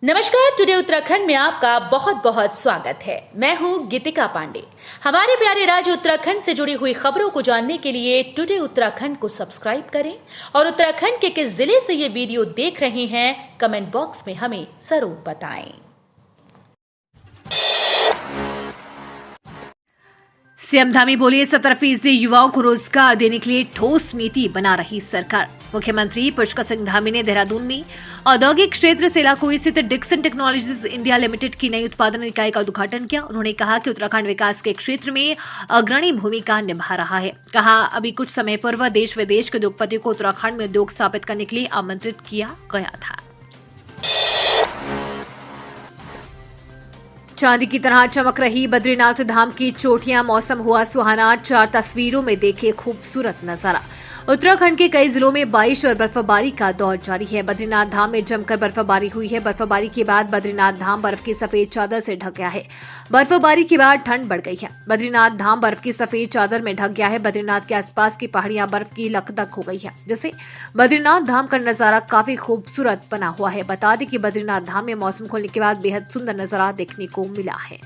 नमस्कार। टुडे उत्तराखंड में आपका बहुत बहुत स्वागत है। मैं हूं गीतिका पांडे। हमारे प्यारे राज्य उत्तराखंड से जुड़ी हुई खबरों को जानने के लिए टुडे उत्तराखंड को सब्सक्राइब करें और उत्तराखंड के किस जिले से ये वीडियो देख रहे हैं कमेंट बॉक्स में हमें जरूर बताएं। सीएम धामी बोले 70% युवाओं को रोजगार देने के लिए ठोस नीति बना रही सरकार। मुख्यमंत्री पुष्कर सिंह धामी ने देहरादून में औद्योगिक क्षेत्र सेलाकुई स्थित डिक्सन टेक्नोलॉजीज इंडिया लिमिटेड की नई उत्पादन इकाई का उद्घाटन किया। उन्होंने कहा कि उत्तराखंड विकास के क्षेत्र में अग्रणी भूमिका निभा रहा है। कहा अभी कुछ समय पूर्व देश विदेश के उद्योगपतियों को उत्तराखंड में उद्योग स्थापित करने के लिए आमंत्रित किया गया था। चांदी की तरह चमक रही बद्रीनाथ धाम की चोटियां, मौसम हुआ सुहाना। 4 तस्वीरों में देखे खूबसूरत नजारा। उत्तराखंड के कई जिलों में बारिश और बर्फबारी का दौर जारी है। बद्रीनाथ धाम में जमकर बर्फबारी हुई है। बर्फबारी के बाद बद्रीनाथ धाम बर्फ की सफेद चादर से ढक गया है। बर्फबारी के बाद ठंड बढ़ गई है। बद्रीनाथ धाम बर्फ की सफेद चादर में ढक गया है। बद्रीनाथ के आसपास की पहाड़ियां बर्फ की लकदक हो गई है, जिससे बद्रीनाथ धाम का नजारा काफी खूबसूरत बना हुआ है। बता दें कि बद्रीनाथ धाम में मौसम खुलने के बाद बेहद सुंदर नजारा देखने को मिला है।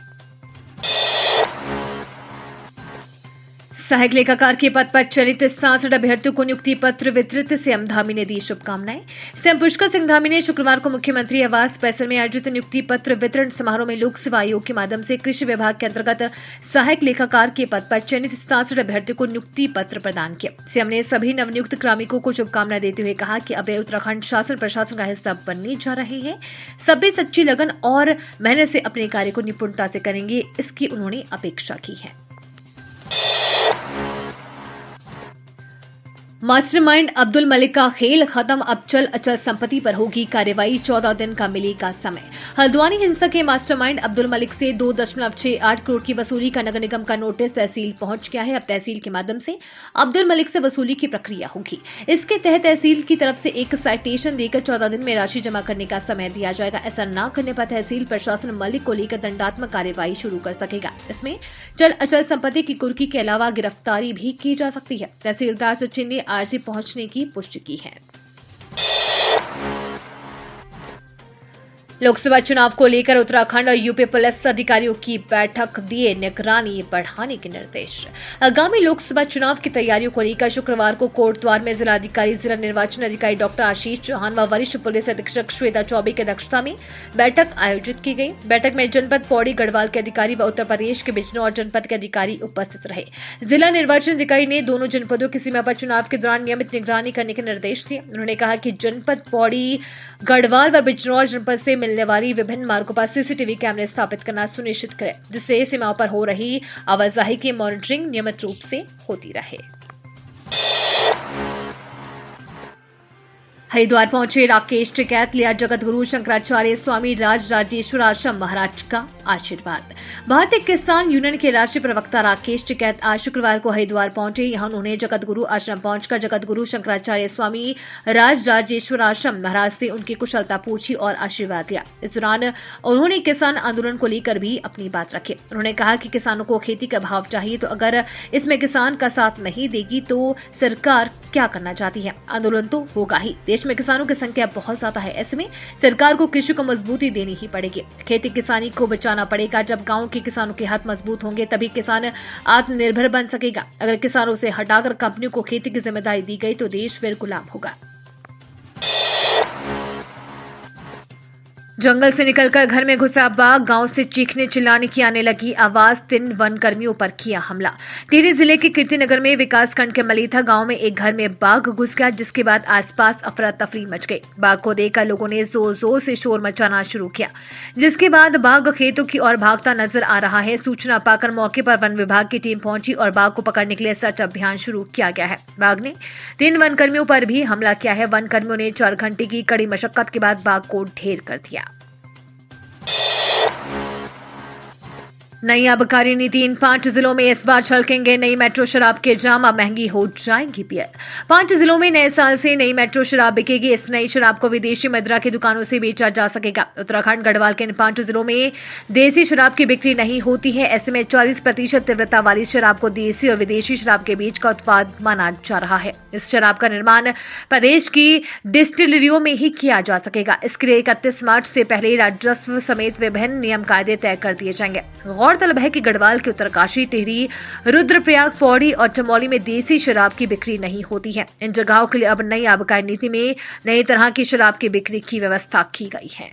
सहायक लेखाकार के पद पर चयनित 67 अभ्यर्थियों को नियुक्ति पत्र वितरित। सीएम धामी ने दी शुभकामनाएं। सीएम पुष्कर सिंह धामी ने शुक्रवार को मुख्यमंत्री आवास परिसर में आयोजित नियुक्ति पत्र वितरण समारोह में लोक सेवा आयोग के माध्यम से कृषि विभाग के अंतर्गत सहायक लेखाकार के पद पर चयनित 67 अभ्यर्थियों को नियुक्ति पत्र प्रदान किया। सीएम ने सभी नवनियुक्त कार्मिकों को शुभकामनाएं देते हुए कहा कि अब उत्तराखंड शासन प्रशासन का हिस्सा बनने जा रहे हैं। सभी सच्ची लगन और मेहनत से अपने कार्य को निपुणता से करेंगे, इसकी उन्होंने अपेक्षा की है। मास्टरमाइंड अब्दुल मलिक का खेल खत्म, अब चल अचल संपत्ति पर होगी कार्रवाई। 14 दिन का मिलेगा समय। हल्द्वानी हिंसा के मास्टरमाइंड अब्दुल मलिक से 2.68 करोड़ की वसूली का नगर निगम का नोटिस तहसील पहुंच गया है। अब तहसील के माध्यम से अब्दुल मलिक से वसूली की प्रक्रिया होगी। इसके तहत तहसील की तरफ से एक साइटेशन देकर 14 दिन में राशि जमा करने का समय दिया जाएगा। ऐसा न करने पर तहसील प्रशासन मलिक को लेकर दंडात्मक कार्रवाई शुरू कर सकेगा। इसमें चल अचल संपत्ति की कुर्की के अलावा गिरफ्तारी भी की जा सकती है। तहसीलदार सचिन ने आरसी पहुंचने की पुष्टि की है। लोकसभा चुनाव को लेकर उत्तराखंड और यूपी पुलिस अधिकारियों की बैठक, दिए निगरानी बढ़ाने के निर्देश। आगामी लोकसभा चुनाव की तैयारियों को लेकर शुक्रवार को कोटद्वार में जिलाधिकारी, जिला निर्वाचन अधिकारी डॉक्टर आशीष चौहान व वरिष्ठ पुलिस अधीक्षक श्वेता चौबे की अध्यक्षता में बैठक आयोजित की गई। बैठक में जनपद पौड़ी गढ़वाल के अधिकारी व उत्तर प्रदेश के बिजनौर जनपद के अधिकारी उपस्थित रहे। जिला निर्वाचन अधिकारी ने दोनों जनपदों की सीमा पर चुनाव के दौरान नियमित निगरानी करने के निर्देश दिए। उन्होंने कहा कि जनपद पौड़ी, गढ़वाल व बिजनौर जनपद से मिलने वाली विभिन्न मार्गों पर सीसीटीवी कैमरे स्थापित करना सुनिश्चित करें, जिससे सीमाओं पर हो रही आवाजाही की मॉनिटरिंग नियमित रूप से होती रहे। हरिद्वार पहुंचे राकेश टिकैत, लिया जगतगुरु शंकराचार्य स्वामी राज राजेश्वर आश्रम महाराज का आशीर्वाद। भारतीय किसान यूनियन के राष्ट्रीय प्रवक्ता राकेश टिकैत आज शुक्रवार को हरिद्वार पहुंचे। यहां उन्होंने जगतगुरु आश्रम पहुंचकर जगतगुरु शंकराचार्य स्वामी राज राजेश्वर आश्रम महाराज से उनकी कुशलता पूछी और आशीर्वाद लिया। इस दौरान उन्होंने किसान आंदोलन को लेकर भी अपनी बात रखी। उन्होंने कहा कि किसानों को खेती का भाव चाहिए, तो अगर इसमें किसान का साथ नहीं देगी तो सरकार क्या करना चाहती है? आंदोलन तो होगा ही। देश में किसानों की संख्या बहुत ज्यादा है, ऐसे में सरकार को कृषि को मजबूती देनी ही पड़ेगी। खेती किसानी को बचाना पड़ेगा। जब गांव के किसानों के हाथ मजबूत होंगे तभी किसान आत्मनिर्भर बन सकेगा। अगर किसानों से हटाकर कंपनियों को खेती की जिम्मेदारी दी गई तो देश फिर गुलाम होगा। जंगल से निकलकर घर में घुसा बाघ, गांव से चीखने चिल्लाने की आने लगी आवाज। 3 वन कर्मियों पर किया हमला। टिहरी जिले के कीर्तिनगर में विकासखंड के मलीथा गांव में एक घर में बाघ घुस गया, जिसके बाद आसपास अफरा तफरी मच गई। बाघ को देखकर लोगों ने जोर जोर से शोर मचाना शुरू किया, जिसके बाद बाघ खेतों की ओर भागता नजर आ रहा है। सूचना पाकर मौके पर वन विभाग की टीम पहुंची और बाघ को पकड़ने के लिए सर्च अभियान शुरू किया गया है। बाघ ने 3 वन कर्मियों पर भी हमला किया है। वन कर्मियों ने 4 घंटे की कड़ी मशक्कत के बाद बाघ को ढेर कर दिया। नई आबकारी नीति। इन 5 जिलों में इस बार छलकेंगे नई मेट्रो शराब के जाम, अब महंगी हो जाएंगी बियर। 5 जिलों में नए साल से नई मेट्रो शराब बिकेगी। इस नई शराब को विदेशी मदिरा की दुकानों से बेचा जा सकेगा। उत्तराखंड गढ़वाल के इन 5 जिलों में देसी शराब की बिक्री नहीं होती है। ऐसे में 40% तीव्रता वाली शराब को देसी और विदेशी शराब के बीच का उत्पाद माना जा रहा है। इस शराब का निर्माण प्रदेश की डिस्टिलरियों में ही किया जा सकेगा। इसके लिए 31 मार्च से पहले राजस्व समेत विभिन्न नियम कायदे तय कर दिए जाएंगे। गौरतलब है कि गढ़वाल के उत्तरकाशी, टिहरी, रुद्रप्रयाग, पौड़ी और चमोली में देसी शराब की बिक्री नहीं होती है। इन जगहों के लिए अब नई आबकारी नीति में नई तरह की शराब की बिक्री की व्यवस्था की गई है।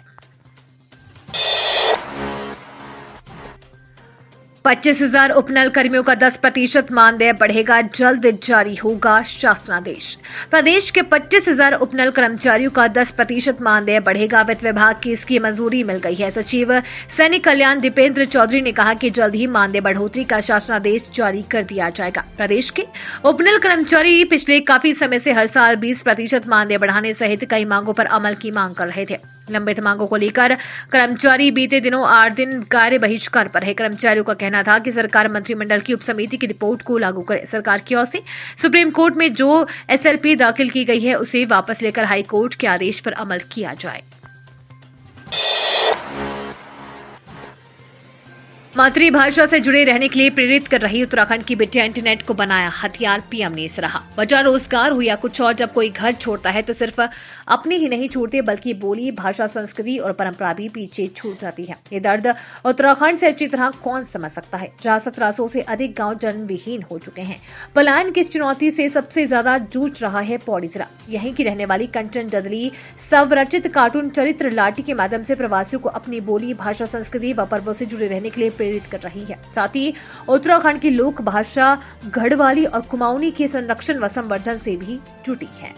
25,000 उपनल कर्मियों का 10% मानदेय बढ़ेगा, जल्द जारी होगा शासनादेश। प्रदेश के 25,000 उपनल कर्मचारियों का 10% मानदेय बढ़ेगा। वित्त विभाग की इसकी मंजूरी मिल गई है। सचिव सैनिक कल्याण दीपेंद्र चौधरी ने कहा कि जल्द ही मानदेय बढ़ोतरी का शासनादेश जारी कर दिया जाएगा। प्रदेश के उपनल कर्मचारी पिछले काफी समय से हर साल 20% मानदेय बढ़ाने सहित कई मांगों पर अमल की मांग कर रहे थे। लंबित मांगों को लेकर कर्मचारी बीते दिनों 8 दिन कार्य बहिष्कार पर है। कर्मचारियों का कहना था कि सरकार मंत्रिमंडल की उपसमिति की रिपोर्ट को लागू करे। सरकार की ओर से सुप्रीम कोर्ट में जो एसएलपी दाखिल की गई है उसे वापस लेकर हाई कोर्ट के आदेश पर अमल किया जाए। मातृभाषा से जुड़े रहने के लिए प्रेरित कर रही उत्तराखंड की बेटियां इंटरनेट को बनाया हथियार, पीएम ने सराहा। बचा रोजगार हो या कुछ और, जब कोई घर छोड़ता है तो सिर्फ अपनी ही नहीं छोड़ते बल्कि बोली, भाषा, संस्कृति और परंपरा भी पीछे छूट जाती है। ये दर्द उत्तराखंड से अच्छी तरह कौन समझ सकता है, जहां 1700 से अधिक गांव जन्मविहीन हो चुके हैं। पलायन की इस चुनौती से सबसे ज्यादा जूझ रहा है पौड़ी जिला। यहीं की रहने वाली कंचन डदली स्वरचित कार्टून चरित्र लाटी के माध्यम से प्रवासियों को अपनी बोली, भाषा, संस्कृति व पर्वों से जुड़े रहने के लिए प्रेरित कर रही है। साथ ही उत्तराखंड की लोक भाषा गढ़वाली और कुमाऊनी के संरक्षण व संवर्धन से भी जुटी है।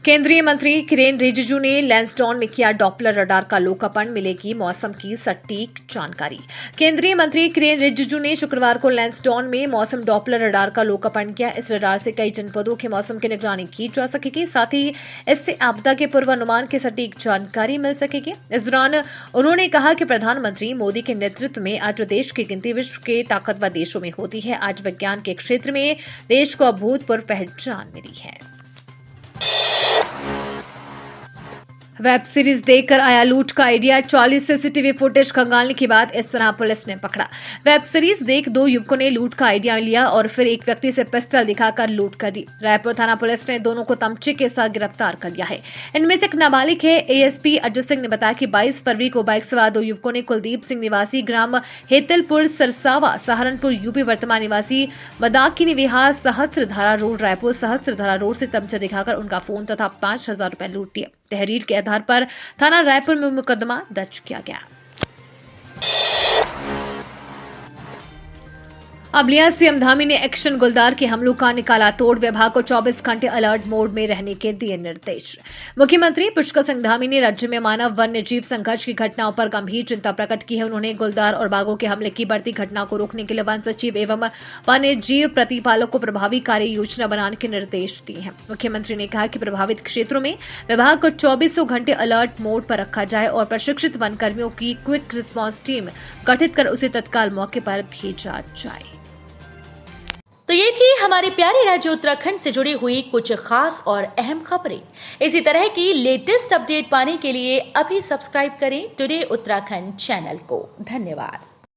केंद्रीय मंत्री किरेन रिजिजू ने लैंसडाउन में किया डॉपलर रडार का लोकार्पण, मिलेगी मौसम की सटीक जानकारी। केंद्रीय मंत्री किरेन रिजिजू ने शुक्रवार को लैंसडाउन में मौसम डॉपलर रडार का लोकार्पण किया। इस रडार से कई जनपदों के मौसम की निगरानी की जा सकेगी, साथ ही इससे आपदा के पूर्वानुमान की सटीक जानकारी मिल सकेगी। इस दौरान उन्होंने कहा कि प्रधानमंत्री मोदी के नेतृत्व में आज देश की गिनती विश्व के ताकतवर देशों में होती है। आज विज्ञान के क्षेत्र में देश को अभूतपूर्व पहचान मिली है। वेब सीरीज देखकर आया लूट का आइडिया, 40 सीसीटीवी फुटेज खंगालने के बाद इस तरह पुलिस ने पकड़ा। वेब सीरीज देख 2 युवकों ने लूट का आइडिया लिया और फिर एक व्यक्ति से पिस्टल दिखाकर लूट कर दी। रायपुर थाना पुलिस ने दोनों को तमचे के साथ गिरफ्तार कर लिया है। इनमें से एक नाबालिग है। एएसपी अजय सिंह ने बताया कि 22 फरवरी को बाइक सवार 2 युवकों ने कुलदीप सिंह निवासी ग्राम हेतलपुर सरसावा सहारनपुर यूपी वर्तमान निवासी मदाकिनी विहार सहस्त्रधारा रोड रायपुर सहस्त्रधारा रोड से तमचा दिखाकर उनका फोन तथा 5,000 रुपए लूट लिए। तहरीर के आधार पर थाना रायपुर में मुकदमा दर्ज किया गया। अब लिया सीएम धामी ने एक्शन, गुलदार के हमलों का निकाला तोड़, विभाग को 24 घंटे अलर्ट मोड में रहने के दिए निर्देश। मुख्यमंत्री पुष्कर सिंह धामी ने राज्य में मानव वन्य जीव संघर्ष की घटनाओं पर गंभीर चिंता प्रकट की है। उन्होंने गुलदार और बाघों के हमले की बढ़ती घटना को रोकने के लिए वन सचिव एवं वन्य जीव प्रतिपालक को प्रभावी कार्य योजना बनाने के निर्देश दिए हैं। मुख्यमंत्री ने कहा कि प्रभावित क्षेत्रों में विभाग को 24 घंटे अलर्ट मोड पर रखा जाए और प्रशिक्षित वन कर्मियों की क्विक रिस्पांस टीम गठित कर उसे तत्काल मौके पर भेजा जाए। तो ये थी हमारे प्यारे राज्य उत्तराखंड से जुड़ी हुई कुछ खास और अहम खबरें। इसी तरह की लेटेस्ट अपडेट पाने के लिए अभी सब्सक्राइब करें टुडे उत्तराखंड चैनल को। धन्यवाद।